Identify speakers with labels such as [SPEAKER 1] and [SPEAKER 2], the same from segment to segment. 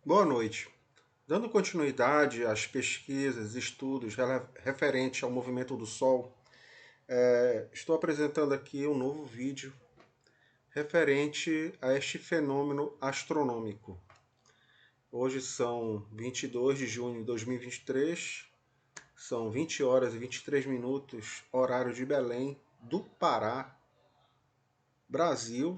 [SPEAKER 1] Boa noite. Dando continuidade às pesquisas e estudos referentes ao movimento do Sol, estou apresentando aqui um novo vídeo referente a este fenômeno astronômico. Hoje são 22 de junho de 2023, são 20 horas e 23 minutos, horário de Belém, do Pará, Brasil,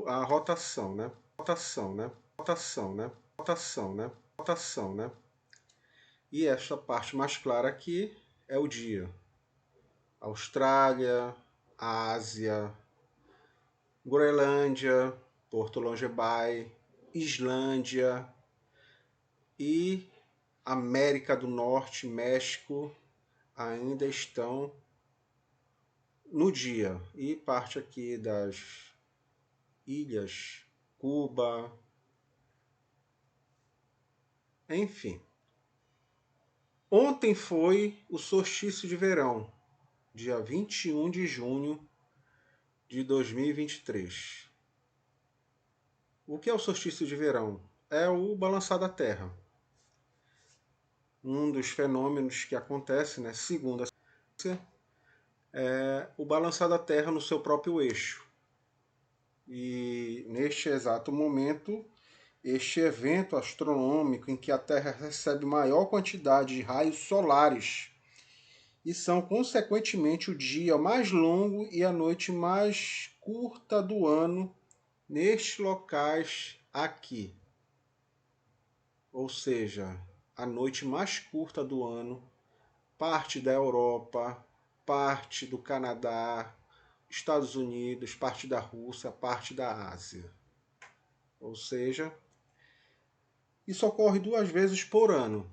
[SPEAKER 1] a rotação, né? Rotação, né? E esta parte mais clara aqui é o dia. Austrália, Ásia, Groenlândia, Porto Longyearbyen, Islândia e América do Norte, México, ainda estão no dia. E parte aqui das ilhas, Cuba, enfim. Ontem foi o solstício de verão, dia 21 de junho de 2023. O que é o solstício de verão? É o balançar da Terra. Um dos fenômenos que acontece, né, segundo a ciência, é o balançar da Terra no seu próprio eixo. E neste exato momento, este evento astronômico em que a Terra recebe maior quantidade de raios solares e são, consequentemente, o dia mais longo e a noite mais curta do ano nestes locais aqui. Ou seja, a noite mais curta do ano, parte da Europa, parte do Canadá, Estados Unidos, parte da Rússia, parte da Ásia. Ou seja, isso ocorre 2 vezes por ano,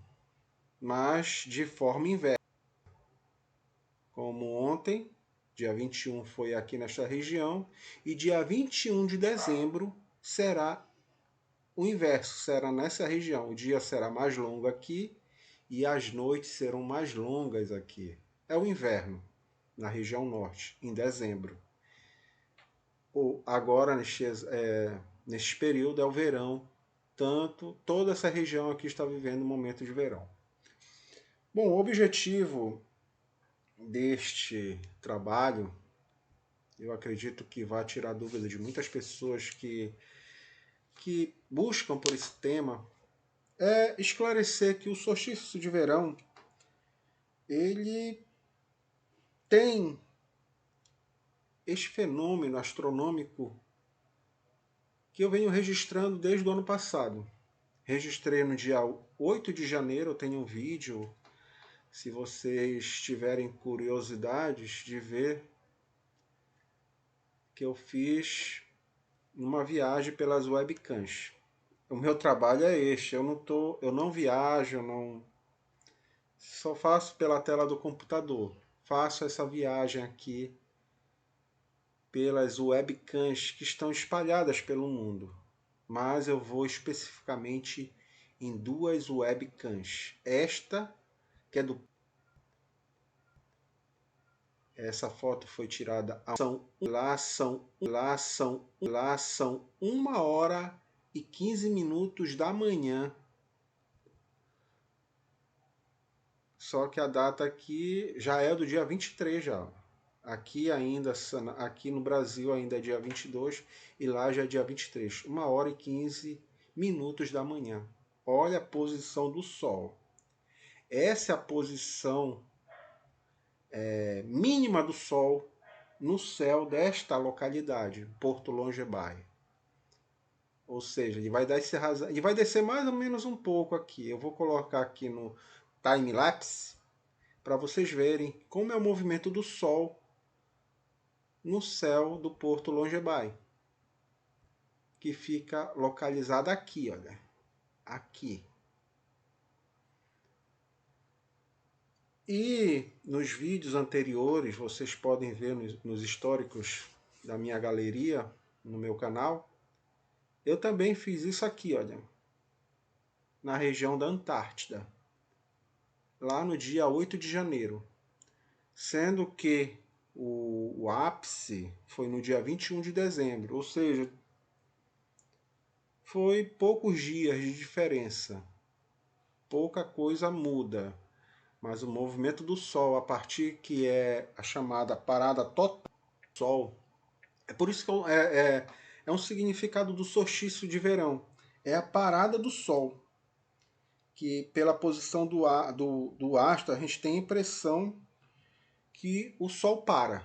[SPEAKER 1] mas de forma inversa. Como ontem, dia 21 foi aqui nesta região, e dia 21 de dezembro será o inverso, será nessa região. O dia será mais longo aqui e as noites serão mais longas aqui. É o inverno na região norte, em dezembro. Agora, neste período, é o verão. Toda essa região aqui está vivendo um momento de verão. Bom, o objetivo deste trabalho, eu acredito que vai tirar dúvida de muitas pessoas que buscam por esse tema, é esclarecer que o solstício de verão, ele tem este fenômeno astronômico que eu venho registrando desde o ano passado. Registrei no dia 8 de janeiro, eu tenho um vídeo, se vocês tiverem curiosidades de ver, que eu fiz numa viagem pelas webcams. O meu trabalho é este, eu não viajo, só faço pela tela do computador. Faço essa viagem aqui pelas webcams que estão espalhadas pelo mundo. Mas eu vou especificamente em 2 webcams. Esta, que é do... Essa foto foi tirada lá são 1 hora e 15 minutos da manhã. Só que a data aqui já é do dia 23 já. Aqui no Brasil ainda é dia 22 e lá já é dia 23. 1 hora e 15 minutos da manhã. Olha a posição do Sol. Essa é a posição mínima do Sol no céu desta localidade, Porto Longyearbyen. Ou seja, ele vai descer mais ou menos um pouco aqui. Eu vou colocar aqui no time-lapse para vocês verem como é o movimento do Sol no céu do Porto Longyearbyen, que fica localizada aqui, olha, aqui. E nos vídeos anteriores, vocês podem ver nos históricos da minha galeria, no meu canal, eu também fiz isso aqui, olha, na região da Antártida, lá no dia 8 de janeiro, sendo que o ápice foi no dia 21 de dezembro, ou seja, foi poucos dias de diferença, pouca coisa muda, mas o movimento do Sol, a partir que é a chamada parada total do Sol, é por isso que é um significado do solstício de verão, é a parada do Sol, que pela posição do astro a gente tem a impressão que o Sol para.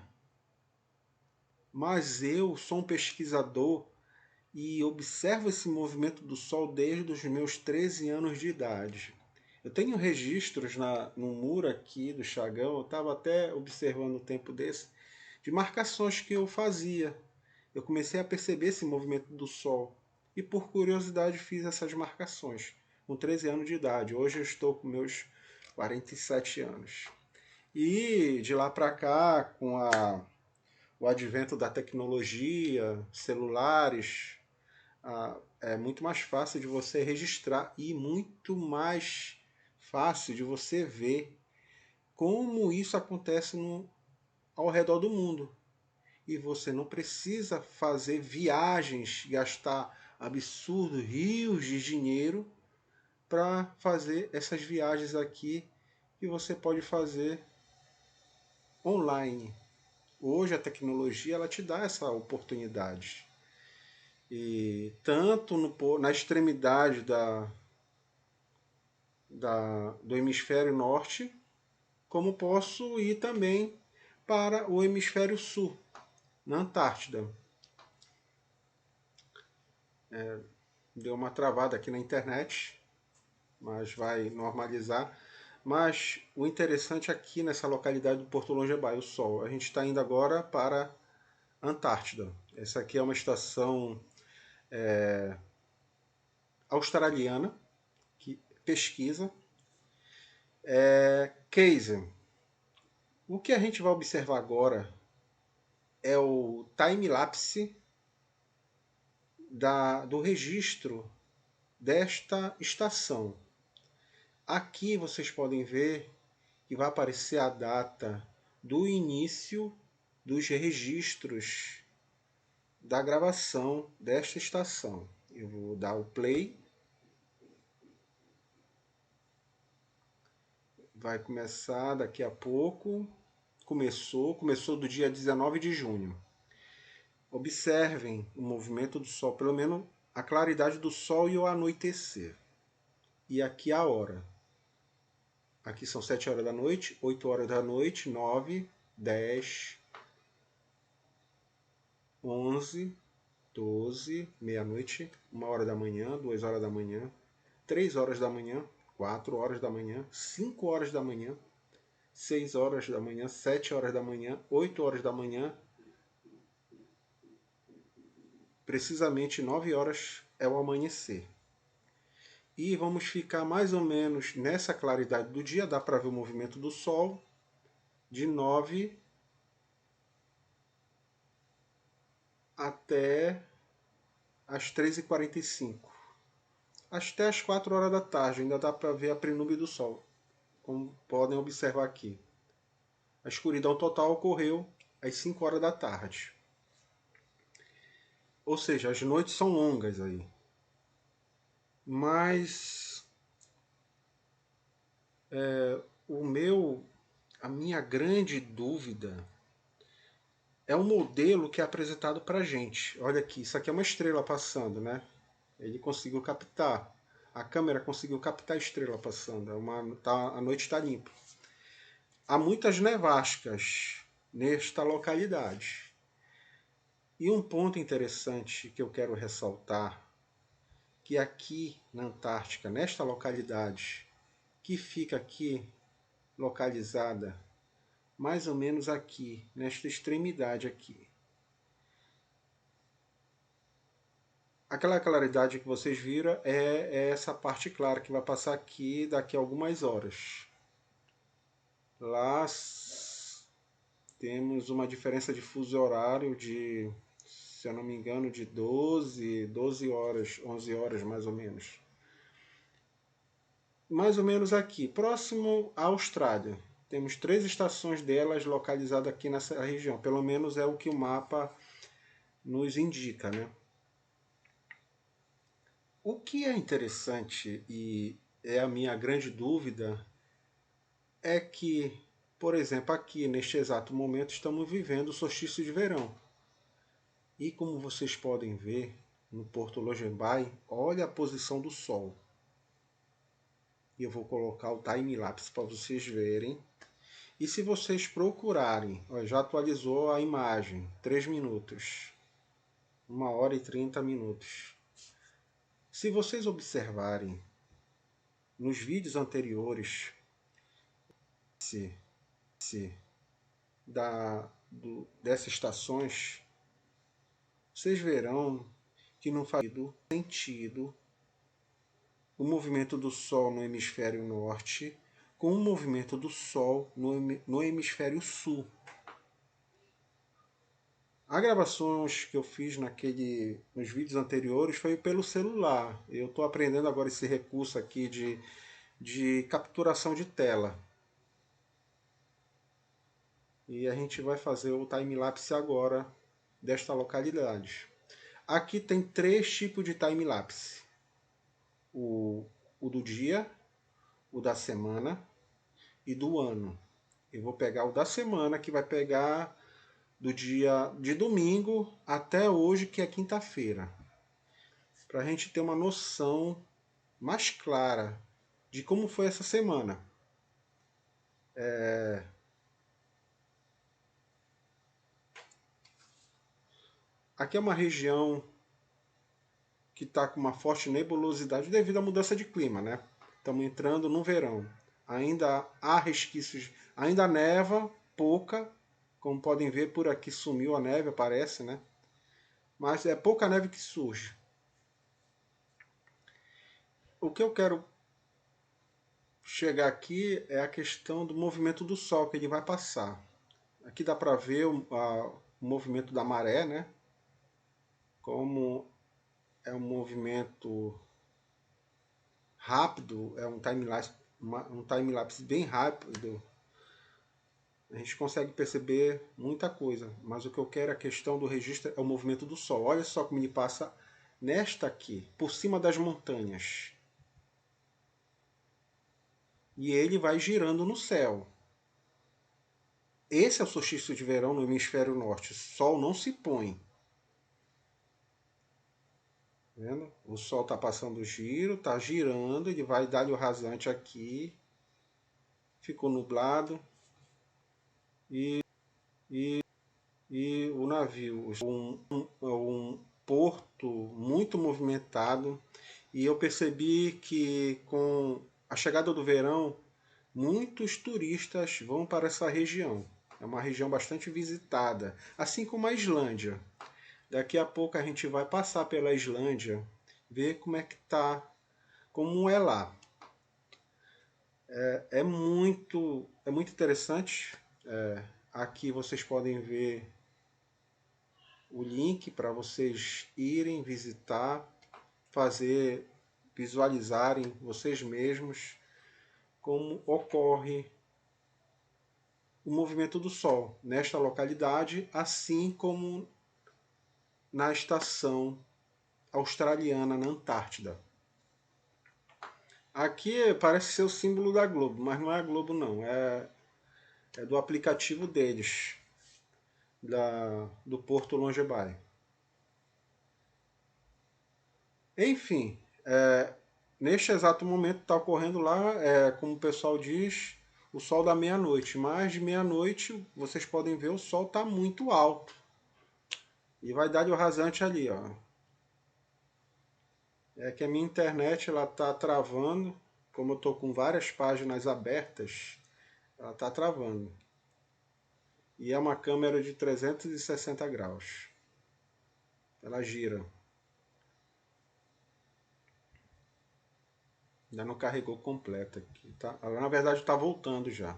[SPEAKER 1] Mas eu sou um pesquisador e observo esse movimento do Sol desde os meus 13 anos de idade. Eu tenho registros no muro aqui do Chagão, eu estava até observando o tempo desse, de marcações que eu fazia. Eu comecei a perceber esse movimento do Sol e por curiosidade fiz essas marcações com 13 anos de idade. Hoje eu estou com meus 47 anos. E de lá para cá, com o advento da tecnologia, celulares, é muito mais fácil de você registrar e muito mais fácil de você ver como isso acontece ao redor do mundo. E você não precisa fazer viagens, gastar absurdos rios de dinheiro para fazer essas viagens aqui que você pode fazer online. Hoje a tecnologia ela te dá essa oportunidade. E tanto na extremidade do hemisfério norte, como posso ir também para o hemisfério sul, na Antártida. Deu uma travada aqui na internet, mas vai normalizar. Mas o interessante aqui nessa localidade do Porto Longebai, o Sol, a gente está indo agora para a Antártida. Essa aqui é uma estação australiana que pesquisa. Casey. O que a gente vai observar agora é o time-lapse do registro desta estação. Aqui vocês podem ver que vai aparecer a data do início dos registros da gravação desta estação. Eu vou dar o play. Vai começar daqui a pouco. Começou do dia 19 de junho. Observem o movimento do Sol, pelo menos a claridade do Sol e o anoitecer. E aqui a hora. Aqui são 7 horas da noite, 8 horas da noite, 9, 10, 11, 12, meia-noite, 1 hora da manhã, 2 horas da manhã, 3 horas da manhã, 4 horas da manhã, 5 horas da manhã, 6 horas da manhã, 7 horas da manhã, 8 horas da manhã. Precisamente 9 horas é o amanhecer. E vamos ficar mais ou menos nessa claridade do dia, dá para ver o movimento do Sol, de 9 até as 3h45. Até as 4 horas da tarde, ainda dá para ver a prenúbia do Sol, como podem observar aqui. A escuridão total ocorreu às 5 horas da tarde. Ou seja, as noites são longas aí. Mas a minha grande dúvida é o modelo que é apresentado para a gente. Olha aqui, isso aqui é uma estrela passando, né? Ele conseguiu captar. A câmera conseguiu captar a estrela passando. A noite está limpa. Há muitas nevascas nesta localidade. E um ponto interessante que eu quero ressaltar, que aqui na Antártica, nesta localidade, que fica aqui localizada mais ou menos aqui, nesta extremidade aqui. aquela claridade que vocês viram é essa parte clara que vai passar aqui daqui a algumas horas. Lá temos uma diferença de fuso horário de, se eu não me engano, de 12 horas, 11 horas mais ou menos. Mais ou menos aqui, próximo à Austrália. Temos 3 estações delas localizadas aqui nessa região. Pelo menos é o que o mapa nos indica, né? O que é interessante e é a minha grande dúvida é que, por exemplo, aqui neste exato momento estamos vivendo o solstício de verão. E como vocês podem ver no Porto Logembay, olha a posição do Sol. E eu vou colocar o time-lapse para vocês verem. E se vocês procurarem, ó, já atualizou a imagem, 3 minutos, 1 hora e 30 minutos. Se vocês observarem nos vídeos anteriores dessas estações, vocês verão que não faz sentido o movimento do Sol no hemisfério norte com o movimento do Sol no hemisfério sul. As gravações que eu fiz nos vídeos anteriores foi pelo celular. Eu estou aprendendo agora esse recurso aqui de capturação de tela. E a gente vai fazer o time-lapse agora desta localidade. Aqui tem 3 tipos de time-lapse. O do dia, o da semana e do ano. Eu vou pegar o da semana, que vai pegar do dia de domingo até hoje, que é quinta-feira. Para a gente ter uma noção mais clara de como foi essa semana. Aqui é uma região que está com uma forte nebulosidade devido à mudança de clima, né? Estamos entrando no verão. Ainda há resquícios, ainda neva, pouca, como podem ver por aqui sumiu a neve, aparece, né? Mas é pouca neve que surge. O que eu quero chegar aqui é a questão do movimento do Sol que ele vai passar. Aqui dá para ver o movimento da maré, né? Como é um movimento rápido, é um time-lapse bem rápido. A gente consegue perceber muita coisa, mas o que eu quero, a questão do registro, é o movimento do Sol. Olha só como ele passa nesta aqui, por cima das montanhas. E ele vai girando no céu. Esse é o solstício de verão no hemisfério norte. O Sol não se põe. Vendo? O Sol está passando o giro, está girando, ele vai dar-lhe o rasante aqui. Ficou nublado. E, e o navio, um porto muito movimentado. E eu percebi que com a chegada do verão, muitos turistas vão para essa região. É uma região bastante visitada, assim como a Islândia. Daqui a pouco a gente vai passar pela Islândia, ver como é que tá, como é lá. É muito interessante. Aqui vocês podem ver o link para vocês irem visitar, visualizarem vocês mesmos como ocorre o movimento do Sol nesta localidade, assim como na estação australiana na Antártida. Aqui parece ser o símbolo da Globo, mas não é a Globo não, é do aplicativo deles, do Porto Logembay. Enfim, neste exato momento está ocorrendo lá, como o pessoal diz, o sol da meia-noite. Mas de meia-noite, vocês podem ver, o sol está muito alto. E vai dar o rasante ali, ó. É que a minha internet ela está travando, como eu estou com várias páginas abertas, ela está travando. E é uma câmera de 360 graus. Ela gira. Ainda não carregou completa aqui, tá? Ela, na verdade, está voltando já.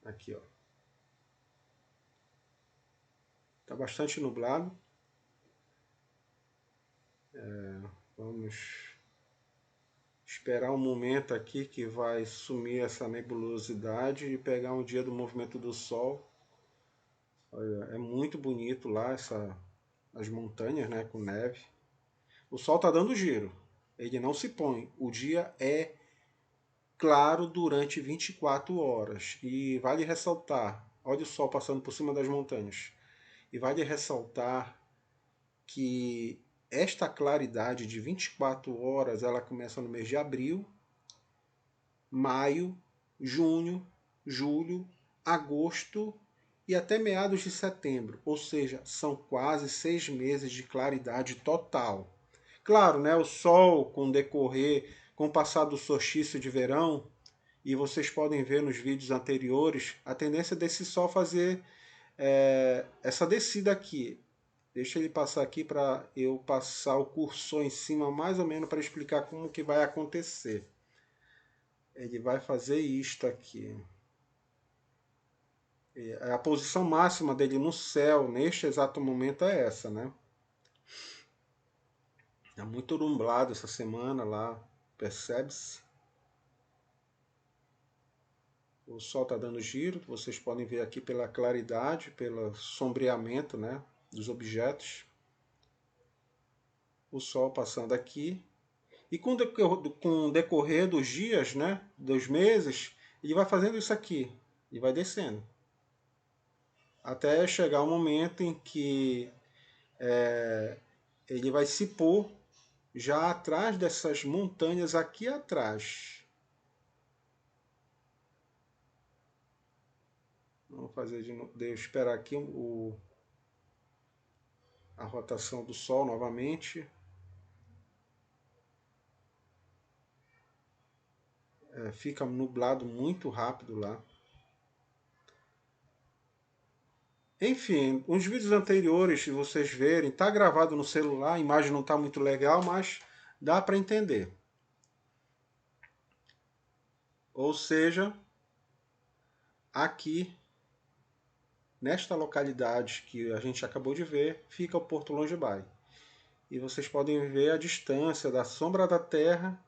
[SPEAKER 1] Aqui, ó. Tá bastante nublado. Vamos esperar um momento aqui que vai sumir essa nebulosidade e pegar um dia do movimento do Sol. Olha, é muito bonito lá as montanhas, né, com neve. O Sol tá dando giro. Ele não se põe. O dia é claro durante 24 horas. E vale ressaltar, olha o Sol passando por cima das montanhas. E vale ressaltar que esta claridade de 24 horas ela começa no mês de abril, maio, junho, julho, agosto e até meados de setembro. Ou seja, são quase 6 meses de claridade total. Claro, né, o Sol, com o decorrer, com o passar do solstício de verão, e vocês podem ver nos vídeos anteriores, a tendência desse Sol fazer essa descida aqui. Deixa ele passar aqui para eu passar o cursor em cima mais ou menos para explicar como que vai acontecer. Ele vai fazer isto aqui. A posição máxima dele no céu, neste exato momento, é essa, né? É muito nublado essa semana lá, percebe-se? O Sol está dando giro, vocês podem ver aqui pela claridade, pelo sombreamento, né, dos objetos. O Sol passando aqui. E com o decorrer dos dias, né, dos meses, ele vai fazendo isso aqui. E vai descendo. Até chegar o momento em que ele vai se pôr já atrás dessas montanhas aqui atrás. Vamos fazer de novo. Deixa eu esperar aqui a rotação do Sol novamente. Fica nublado muito rápido lá. Enfim, os vídeos anteriores, se vocês verem, tá gravado no celular, a imagem não tá muito legal, mas dá para entender. Ou seja, aqui, nesta localidade que a gente acabou de ver, fica o Porto Longibai. E vocês podem ver a distância da sombra da Terra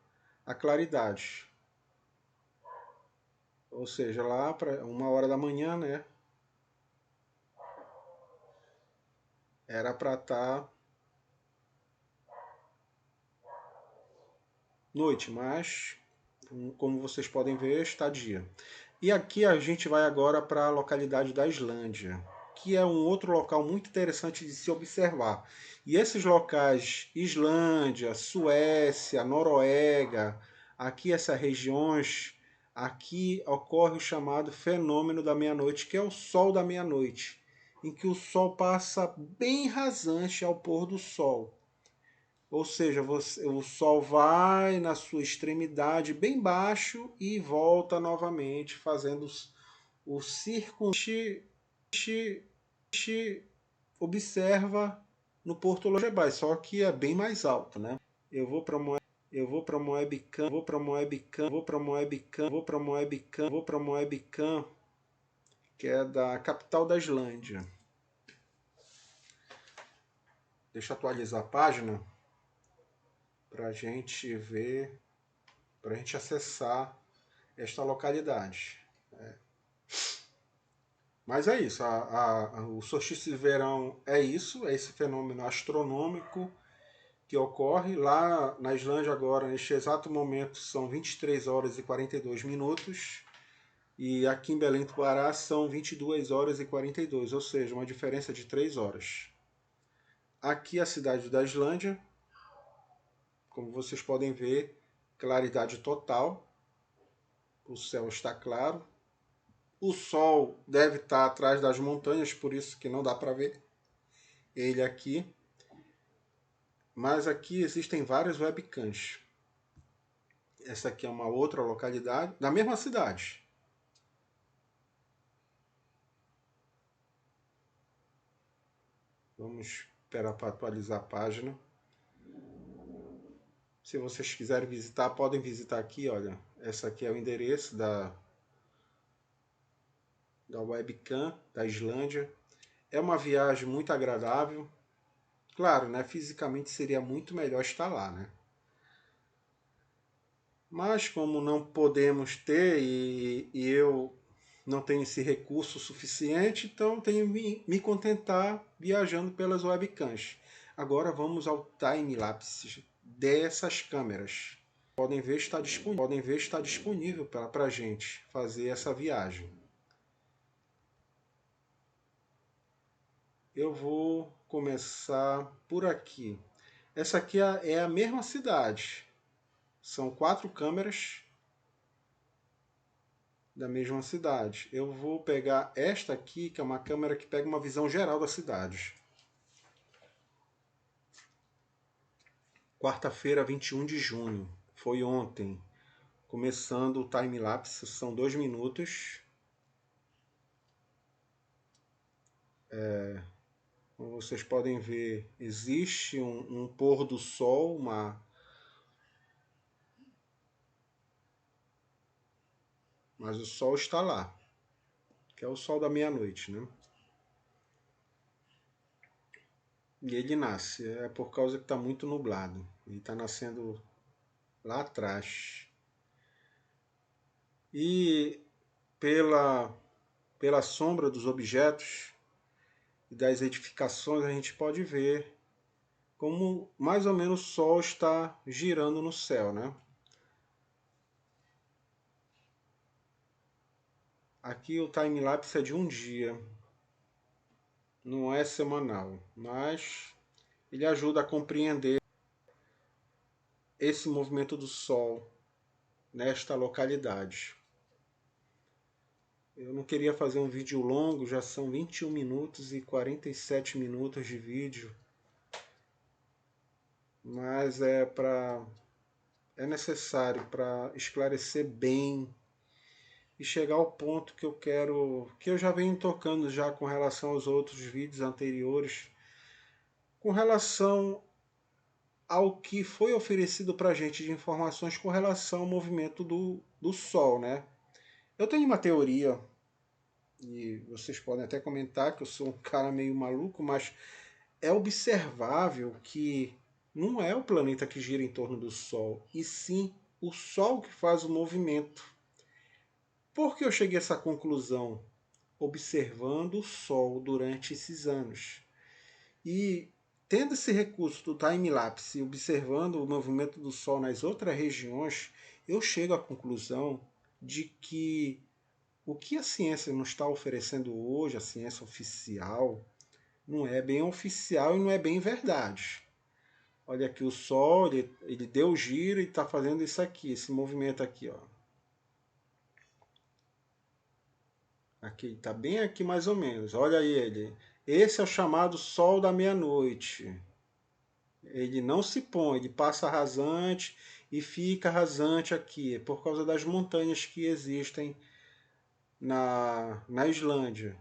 [SPEAKER 1] à claridade. Ou seja, lá para 1 hora da manhã, né? Era para estar noite, mas como vocês podem ver, está dia. E aqui a gente vai agora para a localidade da Islândia, que é um outro local muito interessante de se observar. E esses locais, Islândia, Suécia, Noruega, aqui essas regiões, aqui ocorre o chamado fenômeno da meia-noite, que é o sol da meia-noite, em que o sol passa bem rasante ao pôr do sol. Ou seja, o Sol vai na sua extremidade bem baixo e volta novamente, fazendo o círculo. A gente observa no Porto Lojebai, só que é bem mais alto, né? Eu vou para Moebcam, que é da capital da Islândia. Deixa eu atualizar a página para a gente ver, para a gente acessar esta localidade. Mas é isso, o solstício de verão é isso, é esse fenômeno astronômico que ocorre lá na Islândia agora, neste exato momento, são 23 horas e 42 minutos, e aqui em Belém do Pará são 22 horas e 42, ou seja, uma diferença de 3 horas. Aqui a cidade da Islândia, como vocês podem ver, claridade total, o céu está claro, o sol deve estar atrás das montanhas, por isso que não dá para ver ele aqui. Mas aqui existem várias webcams. Essa aqui é uma outra localidade, da mesma cidade. Vamos esperar para atualizar a página. Se vocês quiserem visitar, podem visitar aqui, olha. Essa aqui é o endereço da webcam da Islândia. É uma viagem muito agradável. Claro, né? Fisicamente seria muito melhor estar lá, né? Mas como não podemos ter e eu não tenho esse recurso suficiente, então tenho me contentar viajando pelas webcams. Agora vamos ao time-lapse dessas câmeras. Podem ver está disponível para a gente fazer essa viagem. Eu vou começar por aqui. Essa aqui é a mesma cidade. São 4 câmeras da mesma cidade. Eu vou pegar esta aqui, que é uma câmera que pega uma visão geral da cidade. Quarta-feira, 21 de junho. Foi ontem. Começando o time-lapse, são 2 minutos. Como vocês podem ver, existe um pôr do sol, mas o sol está lá, que é o sol da meia-noite, né? E ele nasce, é por causa que está muito nublado. Ele está nascendo lá atrás. E pela sombra dos objetos e das edificações, a gente pode ver como mais ou menos o Sol está girando no céu, né? Aqui o time-lapse é de um dia, não é semanal, mas ele ajuda a compreender esse movimento do Sol nesta localidade. Eu não queria fazer um vídeo longo, já são 21 minutos e 47 minutos de vídeo, mas é necessário para esclarecer bem e chegar ao ponto que eu quero, que eu já venho tocando já com relação aos outros vídeos anteriores, com relação ao que foi oferecido para a gente de informações com relação ao movimento do Sol, né? Eu tenho uma teoria, e vocês podem até comentar que eu sou um cara meio maluco, mas é observável que não é o planeta que gira em torno do Sol, e sim o Sol que faz o movimento. Por que eu cheguei a essa conclusão? Observando o Sol durante esses anos. E tendo esse recurso do time-lapse e observando o movimento do Sol nas outras regiões, eu chego à conclusão de que o que a ciência nos está oferecendo hoje, a ciência oficial, não é bem oficial e não é bem verdade. Olha aqui o Sol, ele deu o giro e está fazendo isso aqui, esse movimento aqui, ó. Aqui, está bem aqui mais ou menos. Olha aí ele. Esse é o chamado Sol da meia-noite. Ele não se põe, ele passa rasante e fica rasante aqui, por causa das montanhas que existem na Islândia.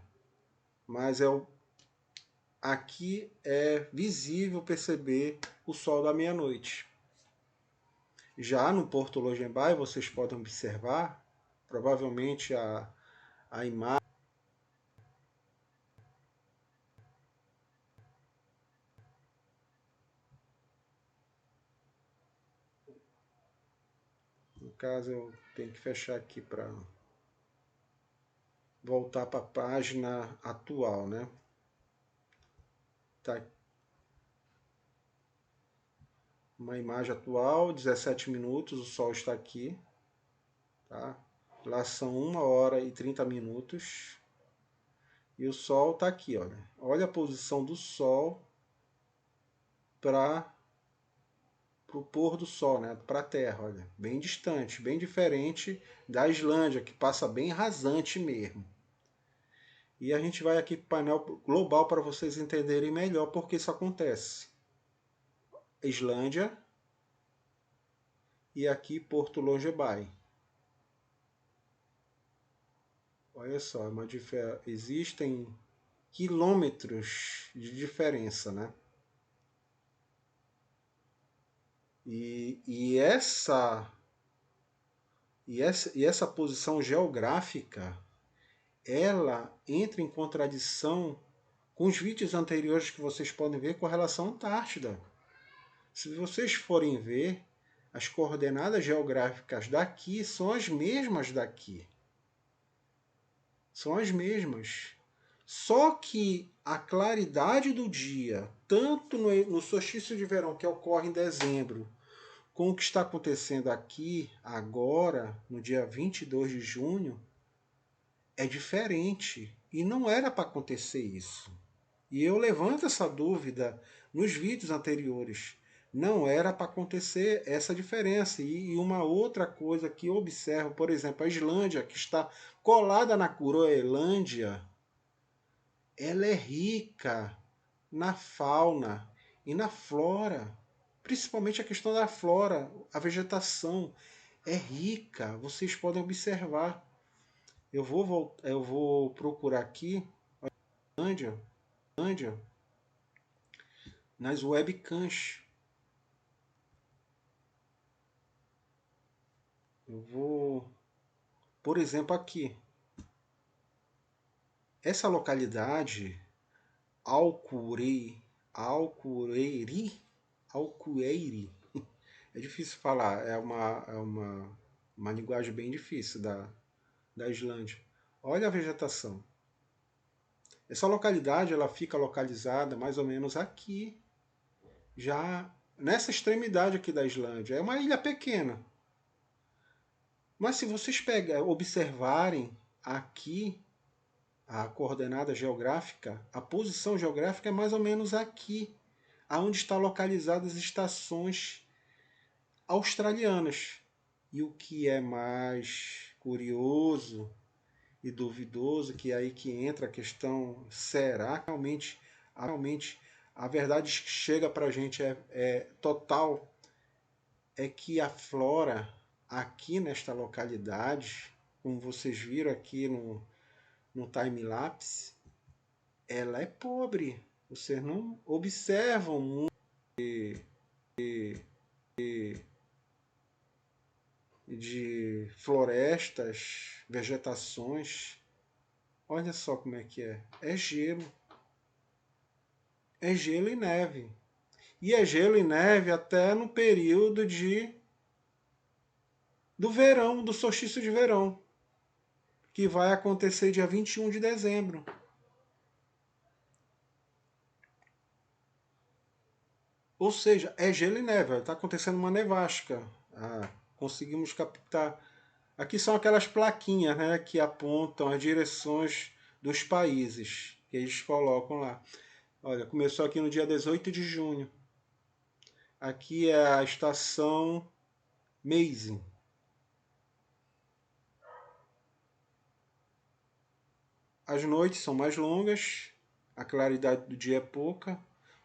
[SPEAKER 1] Mas aqui é visível perceber o Sol da meia-noite. Já no Porto Logenbai, vocês podem observar, provavelmente a imagem. No caso, eu tenho que fechar aqui para voltar para a página atual, né? Tá uma imagem atual, 17 minutos, o Sol está aqui, tá? Lá são 1 hora e 30 minutos e o Sol está aqui, olha. Olha a posição do Sol para o pôr do Sol, né? Para a Terra, olha, bem distante, bem diferente da Islândia, que passa bem rasante mesmo. E a gente vai aqui para o painel global para vocês entenderem melhor por que isso acontece. Islândia e aqui Porto Longebai. Olha só, existem quilômetros de diferença, né? E essa posição geográfica, ela entra em contradição com os vídeos anteriores que vocês podem ver com relação à Antártida. Se vocês forem ver, as coordenadas geográficas daqui são as mesmas daqui. São as mesmas. Só que a claridade do dia, tanto no solstício de verão, que ocorre em dezembro, com o que está acontecendo aqui, agora, no dia 22 de junho, é diferente. E não era para acontecer isso. E eu levanto essa dúvida nos vídeos anteriores. Não era para acontecer essa diferença. E uma outra coisa que eu observo, por exemplo, a Islândia, que está colada na Groenlândia, ela é rica na fauna e na flora. Principalmente a questão da flora, a vegetação é rica, vocês podem observar. Eu vou procurar aqui, Islândia, nas webcams. Eu vou, por exemplo, aqui. Essa localidade, Alcureiri, é difícil falar, uma linguagem bem difícil da Islândia. Olha a vegetação. Essa localidade ela fica localizada mais ou menos aqui, já nessa extremidade aqui da Islândia. É uma ilha pequena. Mas se vocês observarem aqui a coordenada geográfica, a posição geográfica é mais ou menos aqui, aonde está localizadas as estações australianas. E o que é mais curioso e duvidoso, que é aí que entra a questão, será que realmente a verdade que chega para a gente é total, é que a flora aqui nesta localidade, como vocês viram aqui no time-lapse, ela é pobre. Vocês não observam muito de florestas, vegetações. Olha só como é que é. É gelo. É gelo e neve. E é gelo e neve até no período do verão, do solstício de verão, que vai acontecer dia 21 de dezembro. Ou seja, é gelo e neve, está acontecendo uma nevasca. Conseguimos captar. Aqui são aquelas plaquinhas, né, que apontam as direções dos países que eles colocam lá. Olha, começou aqui no dia 18 de junho. Aqui é a estação Meise. As noites são mais longas, a claridade do dia é pouca,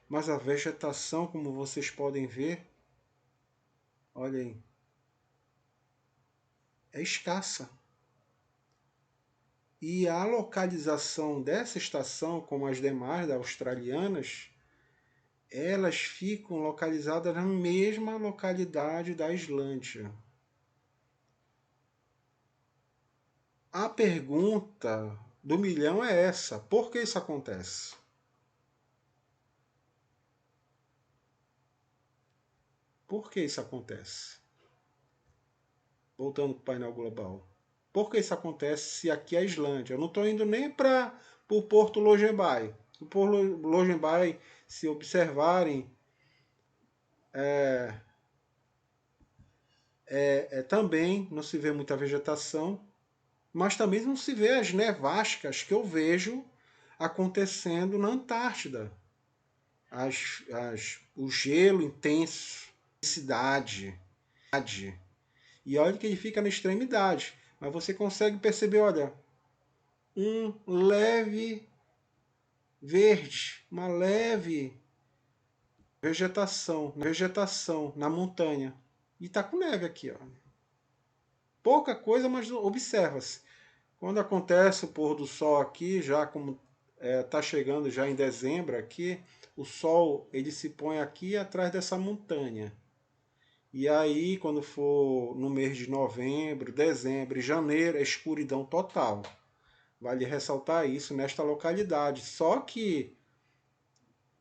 [SPEAKER 1] mas a vegetação, como vocês podem ver, olha aí, é escassa. E a localização dessa estação, como as demais australianas, elas ficam localizadas na mesma localidade da Islândia. A pergunta do milhão é essa: por que isso acontece? Por que isso acontece? Voltando para o painel global. Por que isso acontece se aqui é a Islândia? Eu não estou indo nem para o Porto Logenbai. O Porto Logenbai, se observarem, também não se vê muita vegetação, mas também não se vê as nevascas que eu vejo acontecendo na Antártida. O gelo intenso, cidade. E olha que ele fica na extremidade. Mas você consegue perceber, olha, um leve verde, uma leve vegetação na montanha. E tá com neve aqui, ó. Pouca coisa, mas observa-se. Quando acontece o pôr do sol aqui, já como tá chegando já em dezembro aqui, o sol ele se põe aqui atrás dessa montanha. E aí, quando for no mês de novembro, dezembro e janeiro, é escuridão total. Vale ressaltar isso nesta localidade. Só que,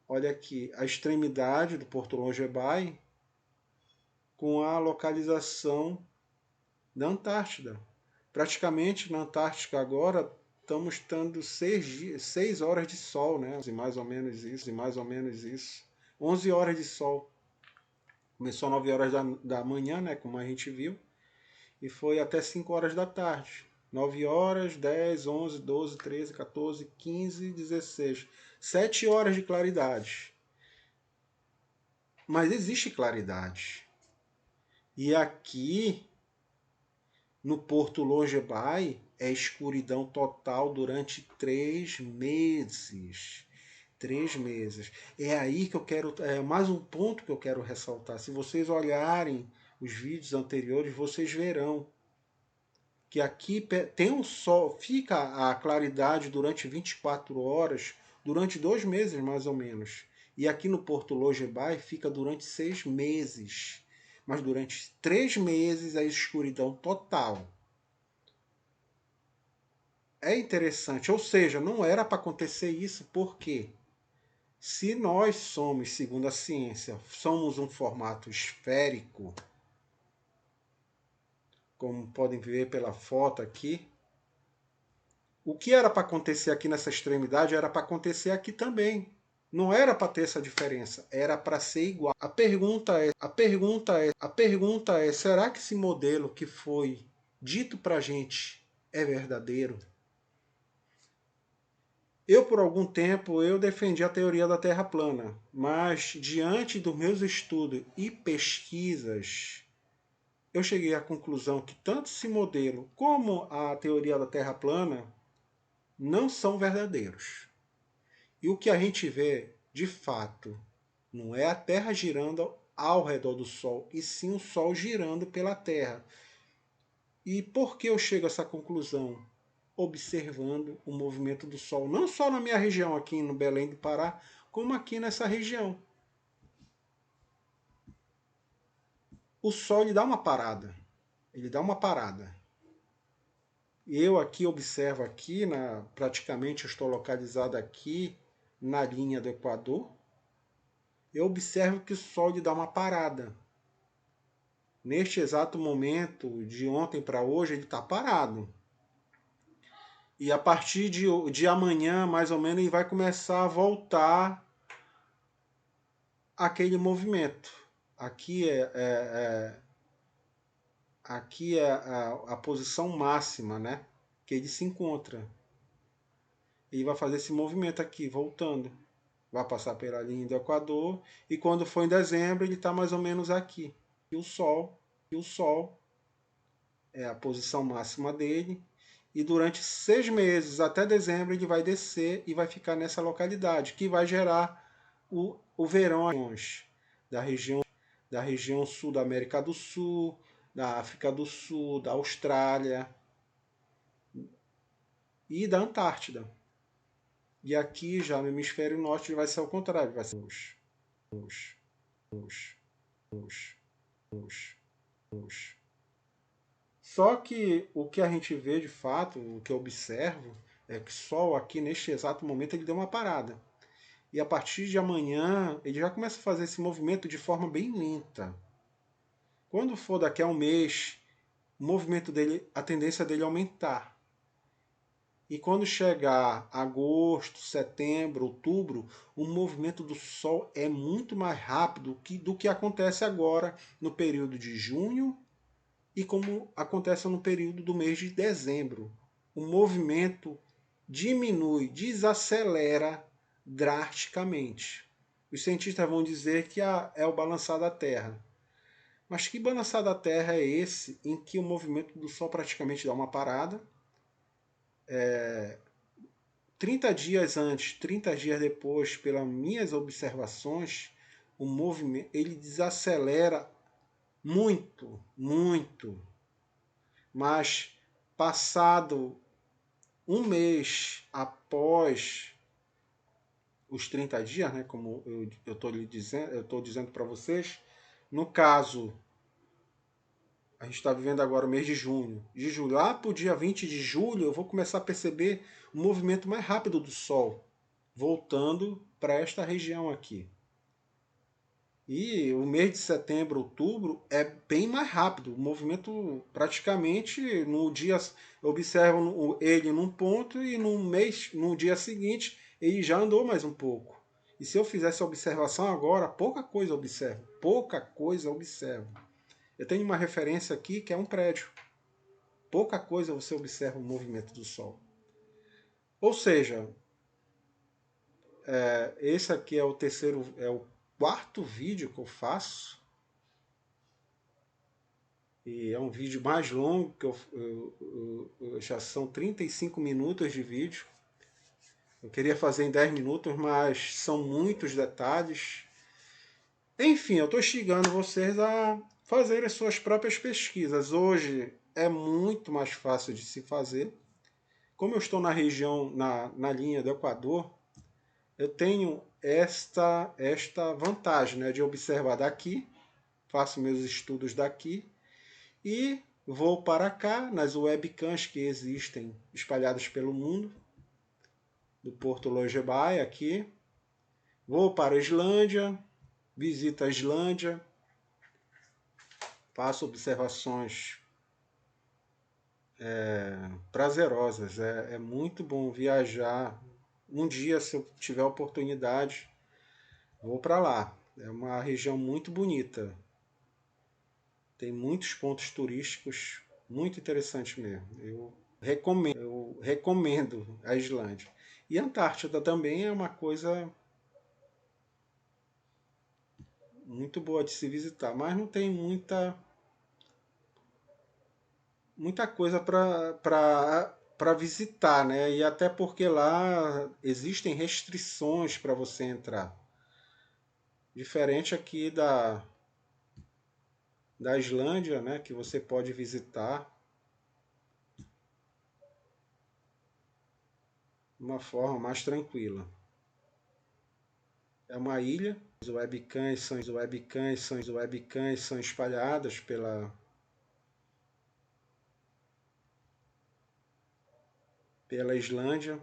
[SPEAKER 1] olha aqui, a extremidade do Porto Longebai com a localização da Antártida. Praticamente na Antártica agora estamos tendo 6 horas de sol, né? E mais ou menos isso, e mais ou menos isso. 11 horas de sol. Começou às 9 horas da manhã, né? Como a gente viu, e foi até 5 horas da tarde. 9 horas, 10, 11, 12, 13, 14, 15, 16. 7 horas de claridade. Mas existe claridade. E aqui no Porto Longebai é escuridão total durante 3 meses. 3 meses. É aí que eu quero. É mais um ponto que eu quero ressaltar. Se vocês olharem os vídeos anteriores, vocês verão que aqui tem um sol, fica a claridade durante 24 horas, durante 2 meses mais ou menos. E aqui no Porto Longebai fica durante 6 meses. Mas durante 3 meses é escuridão total. É interessante, ou seja, não era para acontecer isso, porque se nós somos, segundo a ciência, somos um formato esférico, como podem ver pela foto aqui, o que era para acontecer aqui nessa extremidade era para acontecer aqui também. Não era para ter essa diferença, era para ser igual. A pergunta é, será que esse modelo que foi dito para a gente é verdadeiro? Eu, por algum tempo, eu defendi a teoria da Terra plana, mas diante dos meus estudos e pesquisas, eu cheguei à conclusão que tanto esse modelo como a teoria da Terra plana não são verdadeiros. E o que a gente vê, de fato, não é a Terra girando ao redor do Sol, e sim o Sol girando pela Terra. E por que eu chego a essa conclusão? Observando o movimento do Sol, não só na minha região aqui no Belém do Pará, como aqui nessa região. O Sol ele dá uma parada, ele dá uma parada. Eu aqui observo aqui, praticamente eu estou localizado aqui na linha do Equador, eu observo que o Sol ele dá uma parada. Neste exato momento, de ontem para hoje, ele está parado. E a partir de amanhã, mais ou menos, ele vai começar a voltar aquele movimento. Aqui é a posição máxima, né? Que ele se encontra. Ele vai fazer esse movimento aqui, voltando. Vai passar pela linha do Equador. E quando for em dezembro, ele está mais ou menos aqui. E o Sol é a posição máxima dele. E durante 6 meses, até dezembro, ele vai descer e vai ficar nessa localidade, que vai gerar o verão da região sul da América do Sul, da África do Sul, da Austrália e da Antártida. E aqui, já no hemisfério norte, vai ser ao contrário, vai ser luz, luz, luz, luz, luz. Só que o que a gente vê de fato, o que eu observo, é que o Sol aqui neste exato momento ele deu uma parada. E a partir de amanhã ele já começa a fazer esse movimento de forma bem lenta. Quando for daqui a um mês, o movimento dele, a tendência dele é aumentar. E quando chegar agosto, setembro, outubro, o movimento do Sol é muito mais rápido do que acontece agora no período de junho e como acontece no período do mês de dezembro. O movimento diminui, desacelera drasticamente. Os cientistas vão dizer que é o balançar da Terra. Mas que balançar da Terra é esse em que o movimento do Sol praticamente dá uma parada? 30 dias antes, 30 dias depois, pelas minhas observações, o movimento ele desacelera muito, muito. Mas passado um mês após os 30 dias, né, como eu estou dizendo para vocês, no caso A gente está vivendo agora o mês de junho. De julho, lá para o dia 20 de julho, eu vou começar a perceber um movimento mais rápido do Sol, voltando para esta região aqui. E o mês de setembro, outubro é bem mais rápido. O movimento praticamente no dia eu observo ele num ponto e no dia seguinte ele já andou mais um pouco. E se eu fizesse a observação agora, pouca coisa eu observo. Pouca coisa eu observo. Eu tenho uma referência aqui que é um prédio. Pouca coisa você observa o movimento do Sol. Ou seja, esse aqui é o quarto vídeo que eu faço. E é um vídeo mais longo, que já são 35 minutos de vídeo. Eu queria fazer em 10 minutos, mas são muitos detalhes. Enfim, eu estou instigando vocês a fazer as suas próprias pesquisas. Hoje é muito mais fácil de se fazer. Como eu estou na região, na linha do Equador, eu tenho esta vantagem, né, de observar daqui, faço meus estudos daqui e vou para cá, nas webcams que existem espalhadas pelo mundo, do Porto Lojebai aqui. Vou para a Islândia, visito a Islândia, faço observações prazerosas. É muito bom viajar. Um dia, se eu tiver oportunidade, vou para lá. É uma região muito bonita. Tem muitos pontos turísticos muito interessantes mesmo. Eu recomendo a Islândia. E a Antártida também é uma coisa muito boa de se visitar, mas não tem muita coisa para visitar, né? E até porque lá existem restrições para você entrar. Diferente aqui da Islândia, né, que você pode visitar de uma forma mais tranquila. É uma ilha, as webcams são espalhadas pela Islândia.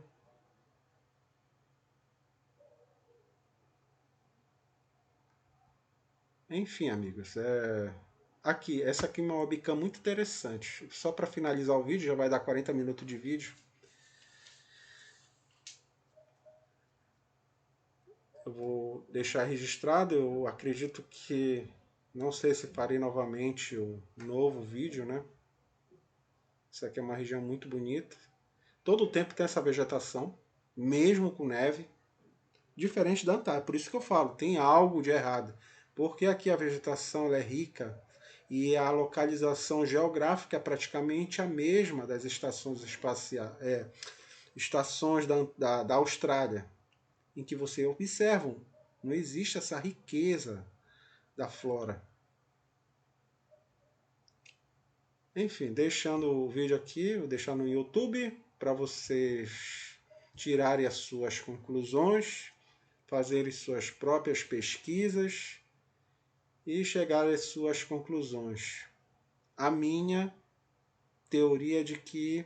[SPEAKER 1] Enfim, amigos, essa aqui é uma webcam muito interessante. Só para finalizar o vídeo, já vai dar 40 minutos de vídeo. Eu vou deixar registrado, eu acredito que, não sei se farei novamente o novo vídeo, né? Isso aqui é uma região muito bonita. Todo o tempo tem essa vegetação, mesmo com neve, diferente da Antártida. Por isso que eu falo, tem algo de errado. Porque aqui a vegetação ela é rica e a localização geográfica é praticamente a mesma das estações espaciais, estações da Austrália, em que você observa, não existe essa riqueza da flora. Enfim, deixando o vídeo aqui, vou deixar no YouTube para vocês tirarem as suas conclusões, fazerem suas próprias pesquisas e chegarem às suas conclusões. A minha teoria é de que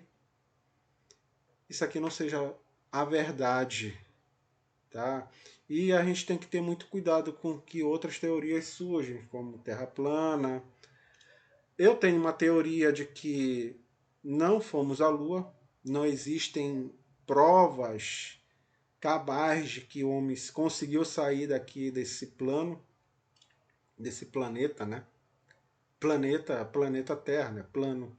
[SPEAKER 1] isso aqui não seja a verdade, tá? E a gente tem que ter muito cuidado com que outras teorias surgem, como Terra plana. Eu tenho uma teoria de que não fomos à Lua, não existem provas cabais de que o homem conseguiu sair daqui desse plano, desse planeta, né? Planeta Terra, né? Plano.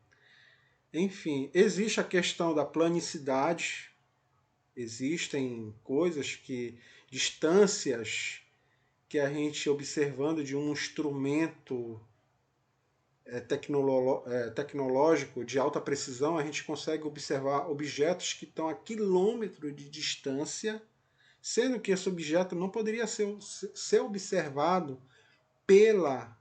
[SPEAKER 1] Enfim, existe a questão da planicidade, existem coisas distâncias que a gente observando de um instrumento tecnológico de alta precisão, a gente consegue observar objetos que estão a quilômetro de distância, sendo que esse objeto não poderia ser observado pela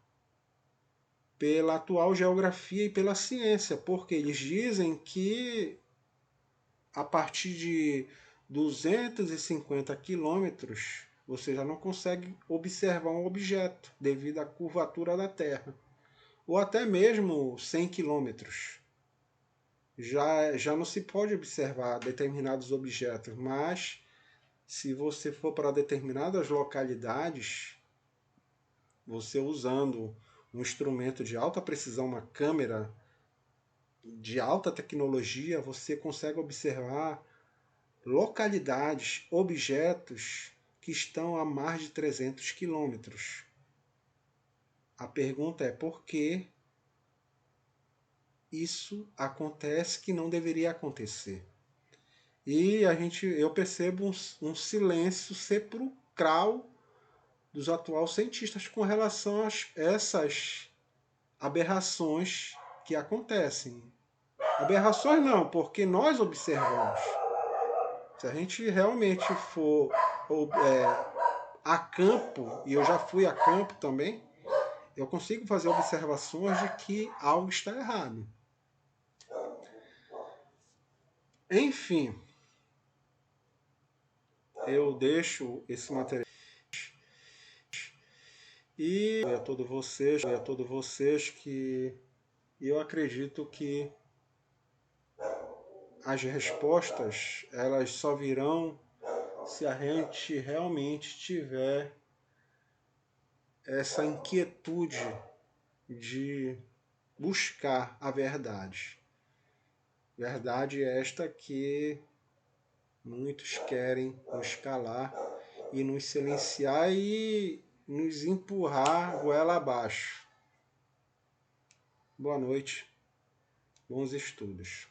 [SPEAKER 1] atual geografia e pela ciência, porque eles dizem que a partir de 250 quilômetros você já não consegue observar um objeto devido à curvatura da Terra. ou até mesmo 100 quilômetros. Já não se pode observar determinados objetos, mas se você for para determinadas localidades, você usando um instrumento de alta precisão, uma câmera de alta tecnologia, você consegue observar localidades, objetos que estão a mais de 300 quilômetros. A pergunta é por que isso acontece que não deveria acontecer? E eu percebo um silêncio sepulcral dos atuais cientistas com relação a essas aberrações que acontecem. Aberrações não, porque nós observamos. Se a gente realmente for a campo, e eu já fui a campo também, eu consigo fazer observações de que algo está errado. Enfim, eu deixo esse material e a todos vocês que eu acredito que as respostas elas só virão se a gente realmente tiver essa inquietude de buscar a verdade. Verdade esta que muitos querem nos calar e nos silenciar e nos empurrar goela abaixo. Boa noite, bons estudos.